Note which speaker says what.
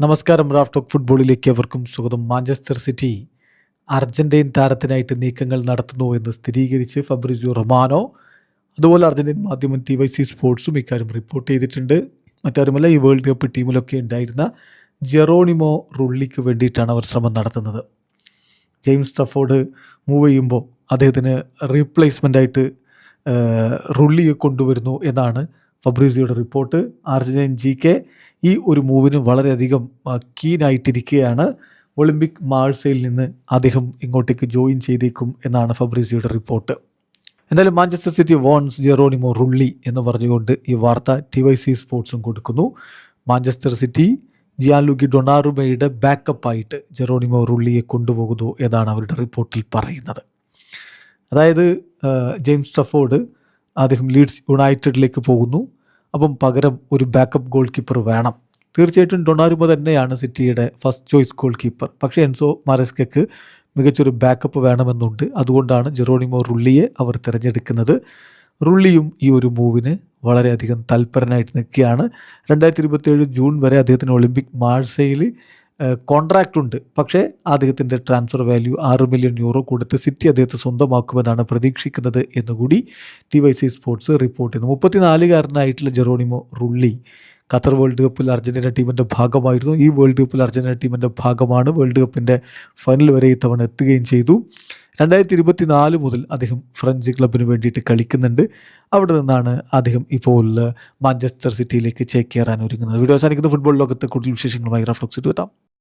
Speaker 1: നമസ്കാരം. Raf talk ഫുട്ബോളിലേക്ക് അവർക്കും സ്വാഗതം. മാഞ്ചസ്റ്റർ സിറ്റി അർജന്റീൻ താരത്തിനായിട്ട് നീക്കങ്ങൾ നടത്തുന്നു എന്ന് സ്ഥിരീകരിച്ച് ഫബ്രിസിയോ റൊമാനോ, അതുപോലെ അർജന്റീൻ മാധ്യമം TYC സ്പോർട്സും ഇക്കാര്യം റിപ്പോർട്ട് ചെയ്തിട്ടുണ്ട്. മറ്റാരുമല്ല, ഈ വേൾഡ് കപ്പ് ടീമിലൊക്കെ ഉണ്ടായിരുന്ന ജെറോണിമോ റുള്ളിക്ക് വേണ്ടിയിട്ടാണ് അവർ ശ്രമം നടത്തുന്നത്. ജെയിംസ് ട്രഫോർഡ് മൂവ് ചെയ്യുമ്പോൾ അദ്ദേഹത്തിന് റീപ്ലേസ്മെൻ്റായിട്ട് റുള്ളിയെ കൊണ്ടുവരുന്നു എന്നാണ് ഫബ്രിസിയോയുടെ റിപ്പോർട്ട്. അർജന്റീൻ GK ഈ ഒരു മൂവിന് വളരെയധികം കീനായിട്ടിരിക്കുകയാണ്. ഒളിമ്പിക് മാഴ്സയിൽ നിന്ന് അദ്ദേഹം ഇങ്ങോട്ടേക്ക് ജോയിൻ ചെയ്തേക്കും എന്നാണ് ഫബ്രിസിയോയുടെ റിപ്പോർട്ട്. എന്തായാലും മാഞ്ചസ്റ്റർ സിറ്റി വോൺസ് ജെറോണിമോ റുള്ളി എന്ന് പറഞ്ഞുകൊണ്ട് ഈ വാർത്ത TYC സ്പോർട്സും കൊടുക്കുന്നു. മാഞ്ചസ്റ്റർ സിറ്റി ജിയാൻലുഗി ഡൊണാറുമയുടെ ബാക്കപ്പായിട്ട് ജെറോണിമോ റുള്ളിയെ കൊണ്ടുപോകുന്നു എന്നാണ് അവരുടെ റിപ്പോർട്ടിൽ പറയുന്നത്. അതായത് ജെയിംസ് ട്രഫോർഡ് അദ്ദേഹം ലീഡ്സ് യുണൈറ്റഡിലേക്ക് പോകുന്നു. അപ്പം പകരം ഒരു ബാക്കപ്പ് ഗോൾ കീപ്പർ വേണം. തീർച്ചയായിട്ടും ഡൊണാറുമ തന്നെയാണ് സിറ്റിയുടെ ഫസ്റ്റ് ചോയ്സ് ഗോൾ കീപ്പർ. പക്ഷേ എൻസോ മാരസ്കയ്ക്ക് മികച്ചൊരു ബാക്കപ്പ് വേണമെന്നുണ്ട്. അതുകൊണ്ടാണ് ജെറോണിമോ റുള്ളിയെ അവർ തിരഞ്ഞെടുക്കുന്നത്. റുള്ളിയും ഈ ഒരു മൂവിന് വളരെയധികം തൽപരനായിട്ട് നിൽക്കുകയാണ്. 2027 ജൂൺ വരെ അദ്ദേഹത്തിന് ഒളിമ്പിക് മാഴ്സയിൽ കോൺട്രാക്റ്റ് ഉണ്ട്. പക്ഷേ അദ്ദേഹത്തിൻ്റെ ട്രാൻസ്ഫർ വാല്യൂ 6 മില്യൺ യൂറോ കൊടുത്ത് സിറ്റി അദ്ദേഹത്തെ സ്വന്തമാക്കുമെന്നാണ് പ്രതീക്ഷിക്കുന്നത് എന്നുകൂടി TYC സ്പോർട്സ് റിപ്പോർട്ട് ചെയ്യുന്നു. 34-കാരനായിട്ടുള്ള ജെറോണിമോ റുള്ളി ഖത്തർ വേൾഡ് കപ്പിൽ അർജന്റീന ടീമിൻ്റെ ഭാഗമായിരുന്നു. ഈ വേൾഡ് കപ്പിൽ അർജന്റീന ടീമിൻ്റെ ഭാഗമാണ്. വേൾഡ് കപ്പിൻ്റെ ഫൈനൽ വരെ ഇത്തവണ എത്തുകയും ചെയ്തു. 2024 മുതൽ അദ്ദേഹം ഫ്രഞ്ച് ക്ലബിന് വേണ്ടിയിട്ട് കളിക്കുന്നുണ്ട്. അവിടെ നിന്നാണ് അദ്ദേഹം ഇപ്പോൾ മാഞ്ചസ്റ്റർ സിറ്റിയിലേക്ക് ചേക്കേറാൻ ഒരുങ്ങുന്നത്. വീഡിയോ അവസാനിക്കുന്ന ഫുട്ബോൾ ലോകത്തെ കൂടുതൽ വിശേഷങ്ങളുമായി റാഫ് ടോക്സിൽ എത്താം.